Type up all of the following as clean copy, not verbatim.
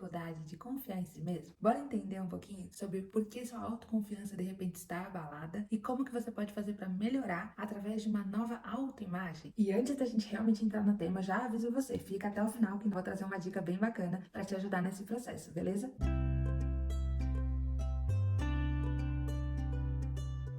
dificuldade de confiar em si mesmo? Bora entender um pouquinho sobre por que sua autoconfiança de repente está abalada e como que você pode fazer para melhorar através de uma nova autoimagem? E antes da gente realmente entrar no tema, já aviso você, fica até o final que eu vou trazer uma dica bem bacana para te ajudar nesse processo, beleza?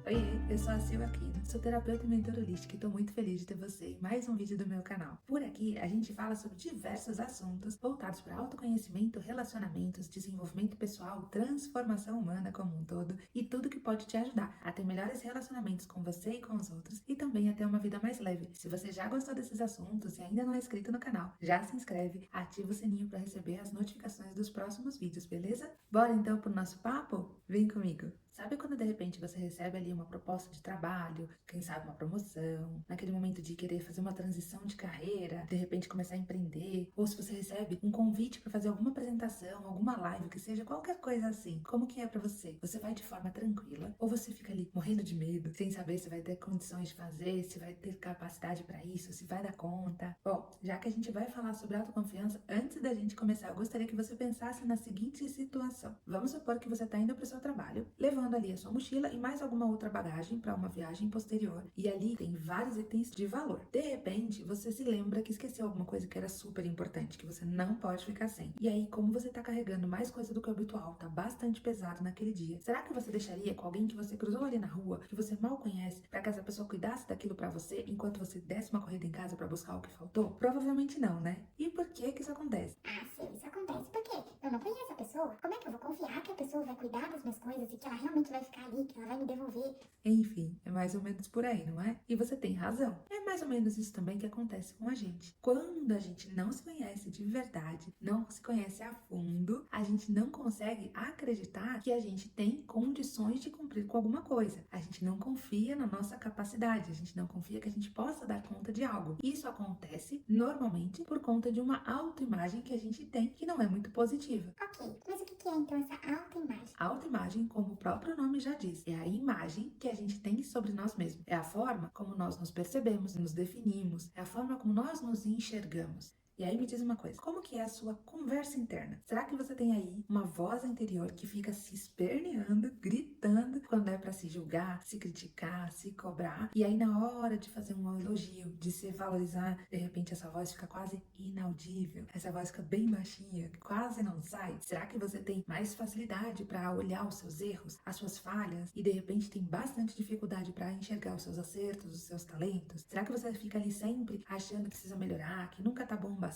Oiê, eu sou a Sil Aquino, sou terapeuta e mentora holística e estou muito feliz de ter você em mais um vídeo do meu canal. Por aqui, a gente fala sobre diversos assuntos voltados para autoconhecimento, relacionamentos, desenvolvimento pessoal, transformação humana como um todo e tudo que pode te ajudar a ter melhores relacionamentos com você e com os outros e também a ter uma vida mais leve. Se você já gostou desses assuntos e ainda não é inscrito no canal, já se inscreve, ativa o sininho para receber as notificações dos próximos vídeos, beleza? Bora então pro nosso papo? Vem comigo! Sabe quando de repente você recebe ali uma proposta de trabalho, quem sabe uma promoção, naquele momento de querer fazer uma transição de carreira, de repente começar a empreender, ou se você recebe um convite para fazer alguma apresentação, alguma live, que seja qualquer coisa assim, como que é para você? Você vai de forma tranquila ou você fica ali morrendo de medo, sem saber se vai ter condições de fazer, se vai ter capacidade para isso, se vai dar conta? Bom, já que a gente vai falar sobre autoconfiança, antes da gente começar, eu gostaria que você pensasse na seguinte situação. Vamos supor que você está indo para o seu trabalho, levando ali a sua mochila e mais alguma outra bagagem para uma viagem posterior. E ali tem vários itens de valor. De repente, você se lembra que esqueceu alguma coisa que era super importante, que você não pode ficar sem. E aí, como você tá carregando mais coisa do que o habitual, tá bastante pesado naquele dia, será que você deixaria com alguém que você cruzou ali na rua, que você mal conhece, para que essa pessoa cuidasse daquilo para você, enquanto você desse uma corrida em casa para buscar o que faltou? Provavelmente não, né? E por que que isso acontece? Ah, sim, isso acontece porque eu não conheço a pessoa. Como é que eu vou confiar que a pessoa vai cuidar das minhas coisas e que ela realmente vai ficar ali, que ela vai me devolver? Enfim, é mais ou menos por aí, não é? E você tem razão. É mais ou menos isso também que acontece com a gente. Quando a gente não se conhece de verdade, não se conhece a fundo, a gente não consegue acreditar que a gente tem condições de cumprir com alguma coisa. A gente não confia na nossa capacidade, a gente não confia que a gente possa dar conta de algo. Isso acontece normalmente por conta de uma autoimagem que a gente tem que não é muito positiva. Ok, mas o que é então essa autoimagem? A autoimagem, como o próprio nome já diz, é a imagem que a gente tem sobre nós mesmos. É a forma como nós nos percebemos, nos definimos, é a forma como nós nos enxergamos. E aí me diz uma coisa, como que é a sua conversa interna? Será que você tem aí uma voz interior que fica se esperneando, gritando, quando é para se julgar, se criticar, se cobrar? E aí na hora de fazer um elogio, de se valorizar, de repente essa voz fica quase inaudível. Essa voz fica bem baixinha, quase não sai. Será que você tem mais facilidade para olhar os seus erros, as suas falhas e de repente tem bastante dificuldade para enxergar os seus acertos, os seus talentos? Será que você fica ali sempre achando que precisa melhorar, que nunca tá bom bastante?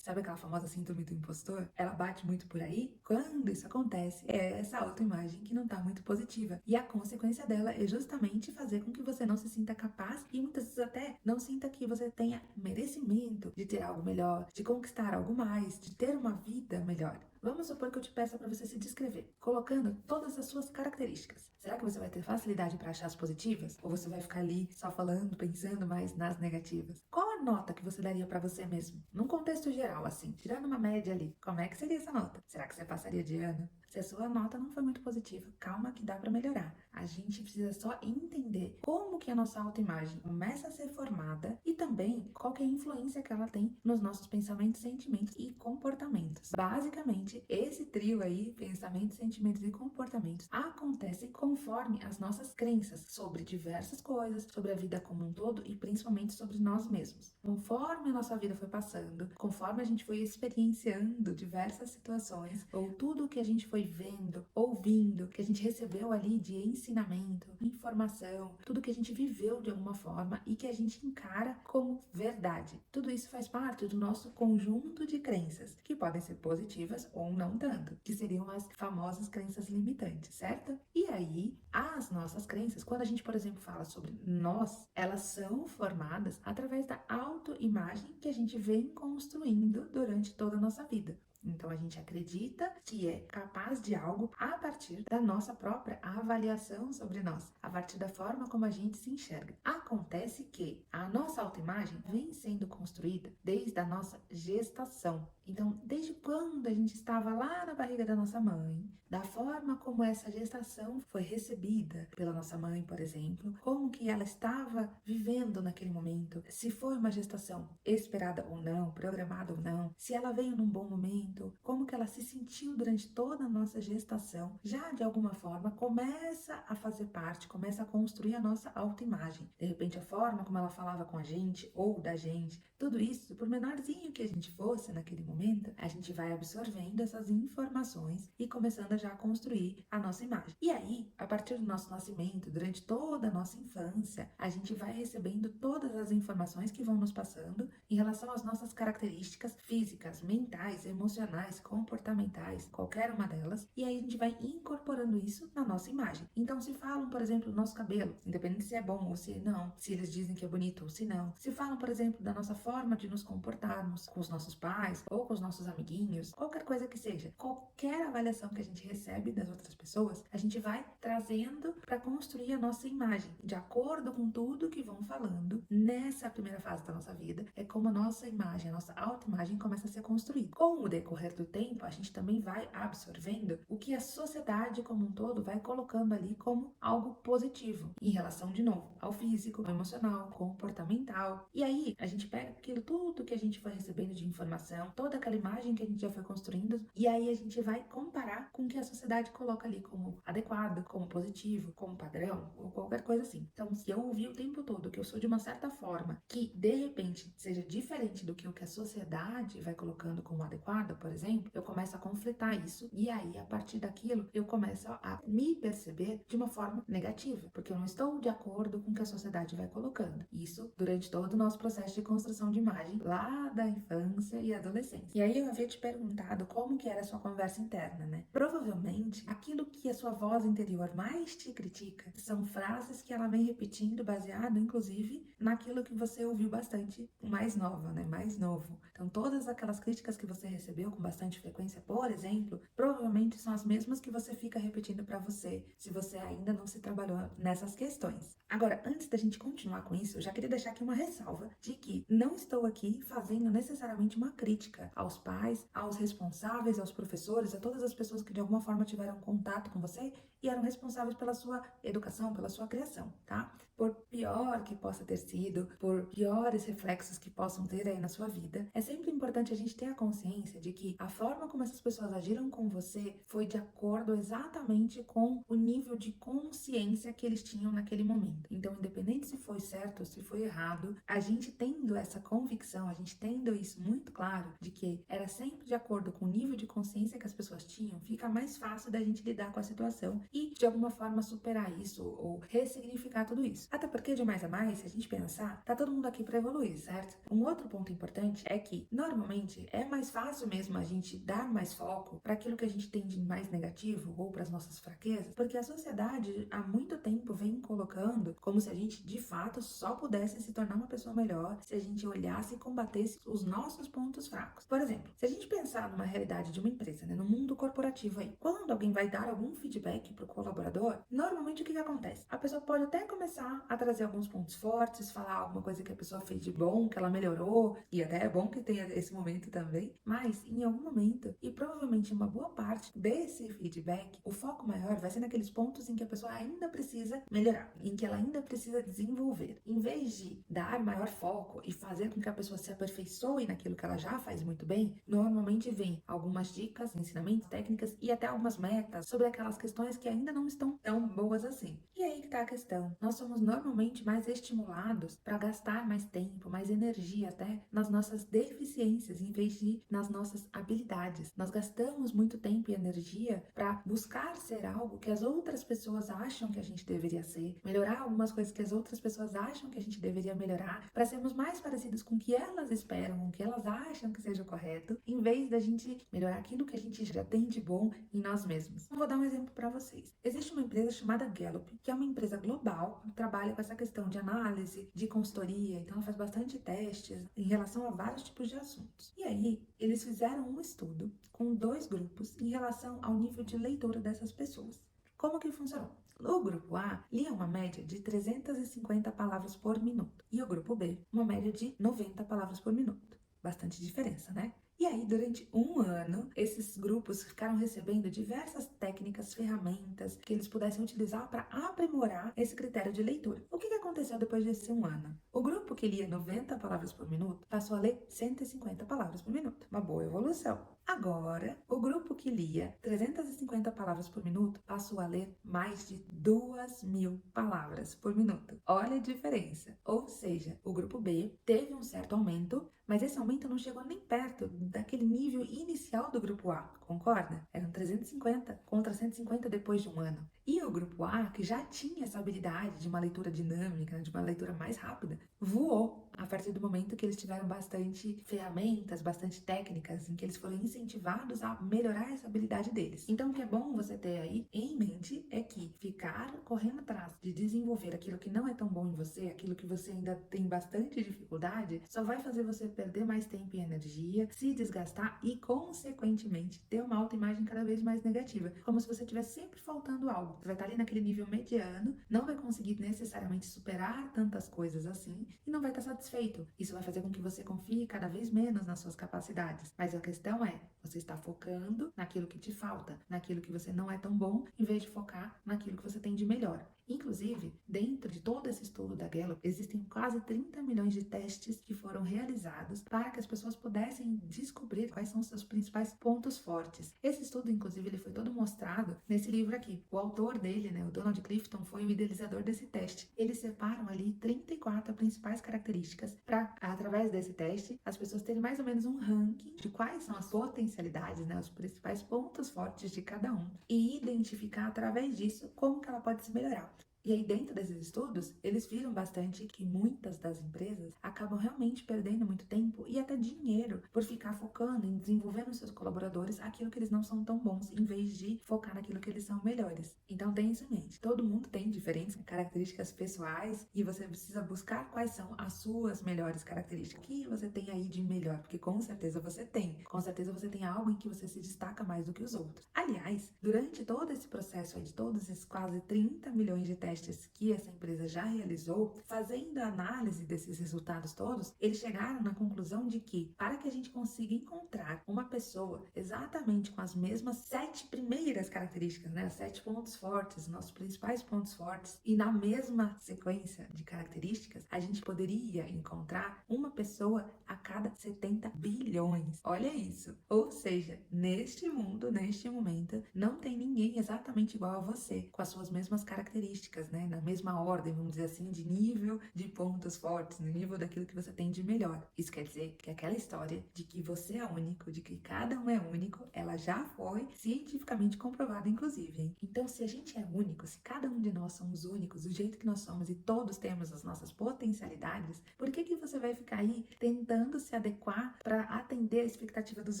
Sabe aquela famosa síndrome do impostor? Ela bate muito por aí? Quando isso acontece, é essa autoimagem que não tá muito positiva. E a consequência dela é justamente fazer com que você não se sinta capaz e muitas vezes até não sinta que você tenha merecimento de ter algo melhor, de conquistar algo mais, de ter uma vida melhor. Vamos supor que eu te peça para você se descrever, colocando todas as suas características. Será que você vai ter facilidade para achar as positivas? Ou você vai ficar ali só falando, pensando mais nas negativas? Qual a nota que você daria para você mesmo? Num contexto geral, assim, tirando uma média ali, como é que seria essa nota? Será que você passaria de ano? Se a sua nota não foi muito positiva, calma que dá para melhorar. A gente precisa só entender como que a nossa autoimagem começa a ser formada e também qual que é a influência que ela tem nos nossos pensamentos, sentimentos e comportamentos. Basicamente, esse trio aí, pensamentos, sentimentos e comportamentos, acontece conforme as nossas crenças sobre diversas coisas, sobre a vida como um todo e principalmente sobre nós mesmos. Conforme a nossa vida foi passando, conforme a gente foi experienciando diversas situações, ou tudo que a gente foi vendo, ouvindo, que a gente recebeu ali de ensinamento, informação, tudo que a gente viveu de alguma forma e que a gente encara como verdade. Tudo isso faz parte do nosso conjunto de crenças, que podem ser positivas ou não tanto, que seriam as famosas crenças limitantes, certo? E aí, as nossas crenças, quando a gente, por exemplo, fala sobre nós, elas são formadas através da autoimagem que a gente vem construindo durante toda a nossa vida. Então a gente acredita que é capaz de algo a partir da nossa própria avaliação sobre nós, a partir da forma como a gente se enxerga. Acontece que a nossa autoimagem vem sendo construída desde a nossa gestação. Então, desde quando a gente estava lá na barriga da nossa mãe, da forma como essa gestação foi recebida pela nossa mãe, por exemplo, como que ela estava vivendo naquele momento, se foi uma gestação esperada ou não, programada ou não, se ela veio num bom momento, como que ela se sentiu durante toda a nossa gestação, já de alguma forma começa a fazer parte, começa a construir a nossa autoimagem. De repente, a forma como ela falava com a gente ou da gente, tudo isso, por menorzinho que a gente fosse naquele momento, a gente vai absorvendo essas informações e começando a já construir a nossa imagem. E aí, a partir do nosso nascimento, durante toda a nossa infância, a gente vai recebendo todas as informações que vão nos passando em relação às nossas características físicas, mentais, emocionais, comportamentais, qualquer uma delas, e aí a gente vai incorporando isso na nossa imagem. Então, se falam, por exemplo, do nosso cabelo, independente se é bom ou se não, se eles dizem que é bonito ou se não, se falam, por exemplo, da nossa forma de nos comportarmos com os nossos pais ou com os nossos amiguinhos, qualquer coisa que seja, qualquer avaliação que a gente recebe das outras pessoas, a gente vai trazendo para construir a nossa imagem, de acordo com tudo que vão falando nessa primeira fase da nossa vida, é como a nossa imagem, a nossa autoimagem começa a ser construída. Com o decorrer do tempo, a gente também vai absorvendo o que a sociedade como um todo vai colocando ali como algo positivo, em relação, de novo, ao físico, ao emocional, comportamental. E aí, a gente pega aquilo tudo que a gente foi recebendo de informação, toda aquela imagem que a gente já foi construindo, e aí a gente vai comparar com o que a sociedade coloca ali como adequado, como positivo, como padrão, ou qualquer coisa assim. Então, se eu ouvir o tempo todo que eu sou de uma certa forma, que de repente seja diferente do que o que a sociedade vai colocando como adequado, por exemplo, eu começo a conflitar isso, e aí, a partir daquilo, eu começo a me perceber de uma forma negativa, porque eu não estou de acordo com o que a sociedade vai colocando. Isso durante todo o nosso processo de construção de imagem, lá da infância e adolescência. E aí eu havia te perguntado como que era a sua conversa interna, né? Provavelmente, aquilo que a sua voz interior mais te critica são frases que ela vem repetindo, baseado, inclusive, naquilo que você ouviu bastante mais nova, né? Mais novo. Então, todas aquelas críticas que você recebeu com bastante frequência, por exemplo, provavelmente são as mesmas que você fica repetindo para você, se você ainda não se trabalhou nessas questões. Agora, antes da gente continuar com isso, eu já queria deixar aqui uma ressalva de que não estou aqui fazendo necessariamente uma crítica aos pais, aos responsáveis, aos professores, a todas as pessoas que de alguma forma tiveram contato com você e eram responsáveis pela sua educação, pela sua criação, tá? Por pior que possa ter sido, por piores reflexos que possam ter aí na sua vida, é sempre importante a gente ter a consciência de que a forma como essas pessoas agiram com você foi de acordo exatamente com o nível de consciência que eles tinham naquele momento. Então, independente se foi certo ou se foi errado, a gente tendo essa convicção, a gente tendo isso muito claro, de que era sempre de acordo com o nível de consciência que as pessoas tinham, fica mais fácil da gente lidar com a situação e, de alguma forma, superar isso ou ressignificar tudo isso. Até porque, de mais a mais, se a gente pensar, tá todo mundo aqui para evoluir, certo? Um outro ponto importante é que, normalmente, é mais fácil mesmo a gente dar mais foco para aquilo que a gente tem de mais negativo ou para as nossas fraquezas, porque a sociedade há muito tempo vem colocando como se a gente, de fato, só pudesse se tornar uma pessoa melhor se a gente olhasse e combatesse os nossos pontos fracos. Por exemplo, se a gente pensar numa realidade de uma empresa, né, no mundo corporativo aí, quando alguém vai dar algum feedback para o colaborador, normalmente o que acontece? A pessoa pode até começar a trazer alguns pontos fortes, falar alguma coisa que a pessoa fez de bom, que ela melhorou, e até é bom que tenha esse momento também, mas em algum momento, e provavelmente em uma boa parte desse feedback, o foco maior vai ser naqueles pontos em que a pessoa ainda precisa melhorar, em que ela ainda precisa desenvolver. Em vez de dar maior foco e fazer com que a pessoa se aperfeiçoe naquilo que ela já faz muito bem, normalmente vem algumas dicas, ensinamentos, técnicas e até algumas metas sobre aquelas questões que ainda não estão tão boas assim. E aí que tá a questão. Nós somos normalmente mais estimulados para gastar mais tempo, mais energia até nas nossas deficiências, em vez de nas nossas habilidades. Nós gastamos muito tempo e energia para buscar ser algo que as outras pessoas acham que a gente deveria ser, melhorar algumas coisas que as outras pessoas acham que a gente deveria melhorar, para sermos mais parecidos com o que elas esperam, com o que elas acham que seja o correto, em vez da gente melhorar aquilo que a gente já tem de bom em nós mesmos. Vou dar um exemplo para vocês. Existe uma empresa chamada Gallup, que é uma empresa global que trabalha com essa questão de análise, de consultoria, então ela faz bastante testes em relação a vários tipos de assuntos. E aí, eles fizeram um estudo com 2 grupos em relação ao nível de leitura dessas pessoas. Como que funcionou? O grupo A lia uma média de 350 palavras por minuto e o grupo B uma média de 90 palavras por minuto. Bastante diferença, né? E aí, durante um ano, esses grupos ficaram recebendo diversas técnicas, ferramentas que eles pudessem utilizar para aprimorar esse critério de leitura. O que aconteceu depois desse um ano? O grupo que lia 90 palavras por minuto passou a ler 150 palavras por minuto. Uma boa evolução. Agora, o grupo que lia 350 palavras por minuto passou a ler mais de 2.000 palavras por minuto. Olha a diferença. Ou seja, o grupo B teve um certo aumento, mas esse aumento não chegou nem perto daquele nível inicial do grupo A, concorda? Eram 350 contra 150 depois de um ano. E o grupo A, que já tinha essa habilidade de uma leitura dinâmica, de uma leitura mais rápida, voou a partir do momento que eles tiveram bastante ferramentas, bastante técnicas, em que eles foram incentivados a melhorar essa habilidade deles. Então, o que é bom você ter aí em mente é que ficar correndo atrás de desenvolver aquilo que não é tão bom em você, aquilo que você ainda tem bastante dificuldade, só vai fazer você perder mais tempo e energia, se desgastar e, consequentemente, ter uma autoimagem cada vez mais negativa, como se você estivesse sempre faltando algo. Você vai estar ali naquele nível mediano, não vai conseguir necessariamente superar tantas coisas assim e não vai estar satisfeito. Isso vai fazer com que você confie cada vez menos nas suas capacidades. Mas a questão é, você está focando naquilo que te falta, naquilo que você não é tão bom, em vez de focar naquilo que você tem de melhor. Inclusive, dentro de todo esse estudo da Gallup, existem quase 30 milhões de testes que foram realizados para que as pessoas pudessem descobrir quais são os seus principais pontos fortes. Esse estudo, inclusive, ele foi todo mostrado nesse livro aqui. O autor dele, o Donald Clifton, foi o idealizador desse teste. Eles separam ali 34 principais características para, através desse teste, as pessoas terem mais ou menos um ranking de quais são as potencialidades, os principais pontos fortes de cada um e identificar através disso como que ela pode se melhorar. E aí, dentro desses estudos, eles viram bastante que muitas das empresas acabam realmente perdendo muito tempo e até dinheiro por ficar focando em desenvolver nos seus colaboradores aquilo que eles não são tão bons, em vez de focar naquilo que eles são melhores. Então, tenha isso em mente. Todo mundo tem diferentes características pessoais e você precisa buscar quais são as suas melhores características. O que você tem aí de melhor? Porque com certeza você tem. Com certeza você tem algo em que você se destaca mais do que os outros. Aliás, durante todo esse processo aí de todos esses quase 30 milhões de testes que essa empresa já realizou, fazendo a análise desses resultados todos, eles chegaram na conclusão de que, para que a gente consiga encontrar uma pessoa exatamente com as mesmas 7 primeiras características, os 7 pontos fortes, nossos principais pontos fortes, e na mesma sequência de características, a gente poderia encontrar uma pessoa a cada 70 bilhões. Olha isso! Ou seja, neste mundo, neste momento, não tem ninguém exatamente igual a você, com as suas mesmas características, na mesma ordem, vamos dizer assim, de nível de pontos fortes, no nível daquilo que você tem de melhor. Isso quer dizer que aquela história de que você é único, de que cada um é único, ela já foi cientificamente comprovada, inclusive, hein? Então, se a gente é único, se cada um de nós somos únicos, do jeito que nós somos e todos temos as nossas potencialidades, por que você vai ficar aí tentando se adequar para atender a expectativa dos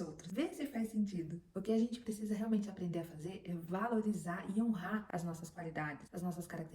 outros? Vê se faz sentido. O que a gente precisa realmente aprender a fazer é valorizar e honrar as nossas qualidades, as nossas características.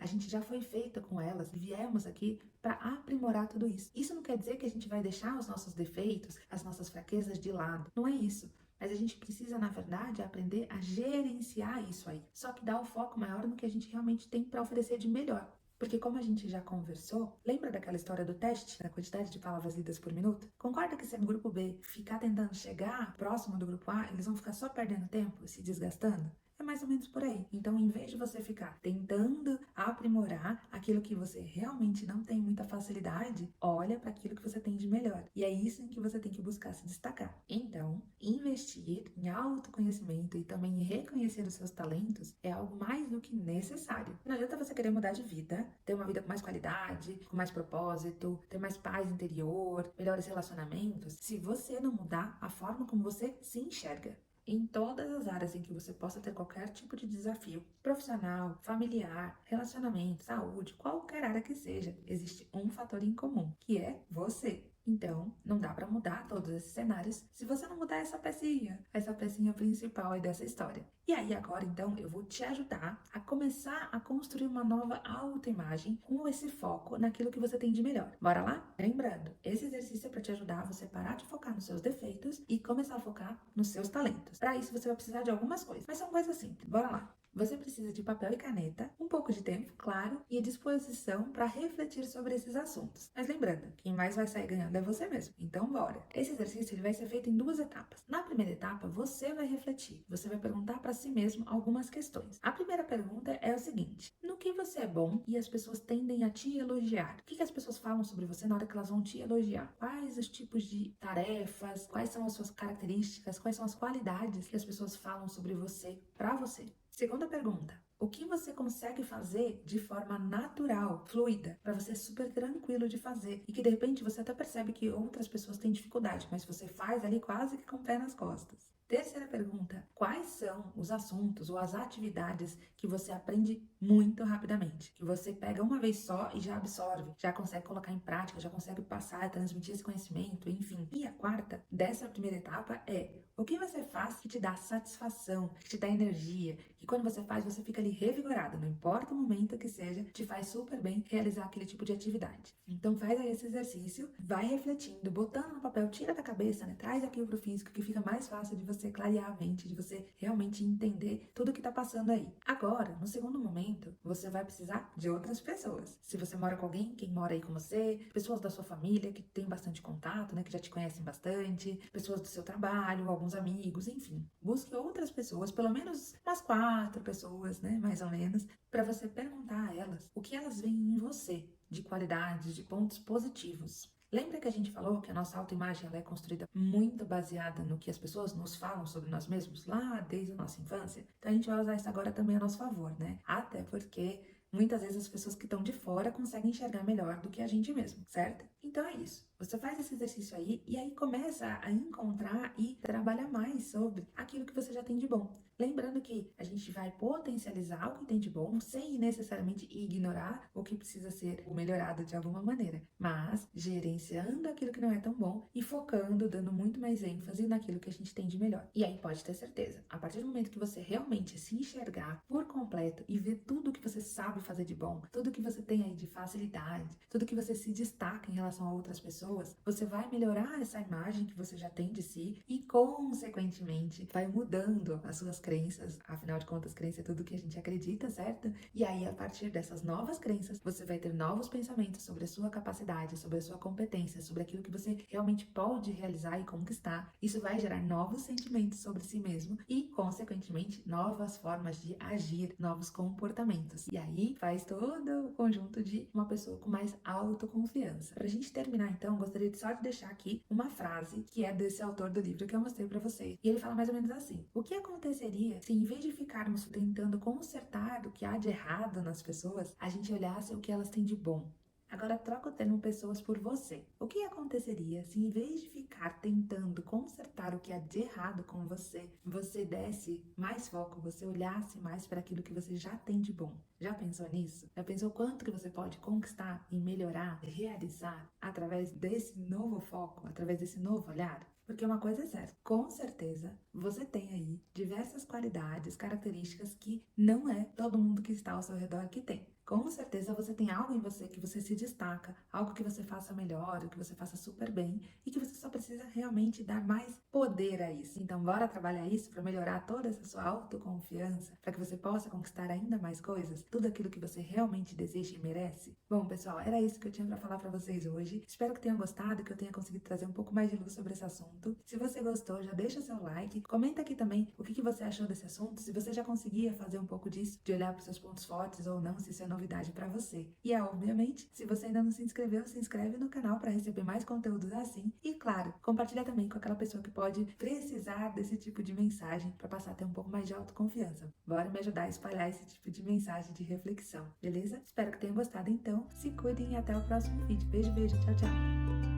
A gente já foi feita com elas e viemos aqui para aprimorar tudo isso. Isso não quer dizer que a gente vai deixar os nossos defeitos, as nossas fraquezas de lado. Não é isso. Mas a gente precisa, na verdade, aprender a gerenciar isso aí. Só que dar o foco maior no que a gente realmente tem para oferecer de melhor. Porque como a gente já conversou, lembra daquela história do teste, da quantidade de palavras lidas por minuto? Concorda que se no grupo B ficar tentando chegar próximo do grupo A, eles vão ficar só perdendo tempo, se desgastando? É mais ou menos por aí. Então, em vez de você ficar tentando aprimorar aquilo que você realmente não tem muita facilidade, olha para aquilo que você tem de melhor. E é isso em que você tem que buscar se destacar. Então, investir em autoconhecimento e também em reconhecer os seus talentos é algo mais do que necessário. Não adianta você querer mudar de vida, ter uma vida com mais qualidade, com mais propósito, ter mais paz interior, melhores relacionamentos, se você não mudar a forma como você se enxerga. Em todas as áreas em que você possa ter qualquer tipo de desafio, profissional, familiar, relacionamento, saúde, qualquer área que seja, existe um fator em comum, que é você. Então, não dá para mudar todos esses cenários se você não mudar essa pecinha principal aí dessa história. E aí agora, então, eu vou te ajudar a começar a construir uma nova autoimagem com esse foco naquilo que você tem de melhor. Bora lá? Lembrando, esse exercício é para te ajudar a você parar de focar nos seus defeitos e começar a focar nos seus talentos. Para isso, você vai precisar de algumas coisas, mas são coisas simples. Bora lá! Você precisa de papel e caneta, um pouco de tempo, claro, e disposição para refletir sobre esses assuntos. Mas lembrando, quem mais vai sair ganhando é você mesmo. Então, bora! Esse exercício ele vai ser feito em 2 etapas. Na primeira etapa, você vai refletir. Você vai perguntar para si mesmo algumas questões. A primeira pergunta é o seguinte: no que você é bom e as pessoas tendem a te elogiar? O que as pessoas falam sobre você na hora que elas vão te elogiar? Quais os tipos de tarefas? Quais são as suas características? Quais são as qualidades que as pessoas falam sobre você para você? Segunda pergunta: o que você consegue fazer de forma natural, fluida, para você ser super tranquilo de fazer e que de repente você até percebe que outras pessoas têm dificuldade, mas você faz ali quase que com o pé nas costas? Terceira pergunta: quais são os assuntos ou as atividades que você aprende muito rapidamente? Que você pega uma vez só e já absorve, já consegue colocar em prática, já consegue passar, transmitir esse conhecimento, enfim. E a quarta dessa primeira etapa é: o que você faz que te dá satisfação, que te dá energia, que quando você faz você fica ali revigorado, não importa o momento que seja, te faz super bem realizar aquele tipo de atividade. Então faz aí esse exercício, vai refletindo, botando no papel, tira da cabeça, né? Traz aqui pro físico, que fica mais fácil de você clarear a mente, de você realmente entender tudo que tá passando aí. Agora, no segundo momento, você vai precisar de outras pessoas. Se você mora com alguém, quem mora aí com você, pessoas da sua família que tem bastante contato, né? Que já te conhecem bastante, pessoas do seu trabalho, alguns amigos, enfim. Busque outras pessoas, pelo menos umas 4 pessoas, né? Mais ou menos, para você perguntar a elas o que elas veem em você, de qualidades, de pontos positivos. Lembra que a gente falou que a nossa autoimagem ela é construída muito baseada no que as pessoas nos falam sobre nós mesmos lá desde a nossa infância? Então a gente vai usar isso agora também a nosso favor, né? Até porque muitas vezes as pessoas que estão de fora conseguem enxergar melhor do que a gente mesmo, certo? Então é isso. Você faz esse exercício aí e aí começa a encontrar e trabalhar mais sobre aquilo que você já tem de bom. Lembrando que a gente vai potencializar o que tem de bom sem necessariamente ignorar o que precisa ser melhorado de alguma maneira, mas gerenciando aquilo que não é tão bom e focando, dando muito mais ênfase naquilo que a gente tem de melhor. E aí pode ter certeza, a partir do momento que você realmente se enxergar por completo e ver tudo que você sabe fazer de bom, tudo que você tem aí de facilidade, tudo que você se destaca em relação a outras pessoas, você vai melhorar essa imagem que você já tem de si e, consequentemente, vai mudando as suas crenças. Afinal de contas, crença é tudo que a gente acredita, certo? E aí, a partir dessas novas crenças, você vai ter novos pensamentos sobre a sua capacidade, sobre a sua competência, sobre aquilo que você realmente pode realizar e conquistar. Isso vai gerar novos sentimentos sobre si mesmo e, consequentemente, novas formas de agir, novos comportamentos. E aí, faz todo o conjunto de uma pessoa com mais autoconfiança. Pra gente terminar, então, gostaria só de deixar aqui uma frase que é desse autor do livro que eu mostrei pra vocês. E ele fala mais ou menos assim: o que aconteceria se, em vez de ficarmos tentando consertar o que há de errado nas pessoas, a gente olhasse o que elas têm de bom? Agora troca o termo pessoas por você. O que aconteceria se, em vez de ficar tentando consertar o que há de errado com você, você desse mais foco, você olhasse mais para aquilo que você já tem de bom? Já pensou nisso? Já pensou quanto que você pode conquistar e melhorar, realizar através desse novo foco, através desse novo olhar? Porque uma coisa é certa, com certeza você tem aí diversas qualidades, características que não é todo mundo que está ao seu redor que tem. Com certeza você tem algo em você que você se destaca, algo que você faça melhor, que você faça super bem e que você só precisa realmente dar mais poder a isso. Então bora trabalhar isso para melhorar toda essa sua autoconfiança, para que você possa conquistar ainda mais coisas, tudo aquilo que você realmente deseja e merece. Bom, pessoal, era isso que eu tinha para falar para vocês hoje. Espero que tenham gostado, que eu tenha conseguido trazer um pouco mais de luz sobre esse assunto. Se você gostou, já deixa seu like, comenta aqui também o que você achou desse assunto, se você já conseguia fazer um pouco disso, de olhar para os seus pontos fortes ou não, se isso é novidade para você. E obviamente, se você ainda não se inscreveu, se inscreve no canal para receber mais conteúdos assim. E claro, compartilha também com aquela pessoa que pode precisar desse tipo de mensagem para passar a ter um pouco mais de autoconfiança. Bora me ajudar a espalhar esse tipo de mensagem de reflexão, beleza? Espero que tenham gostado então. Se cuidem e até o próximo vídeo. Beijo, beijo. Tchau, tchau.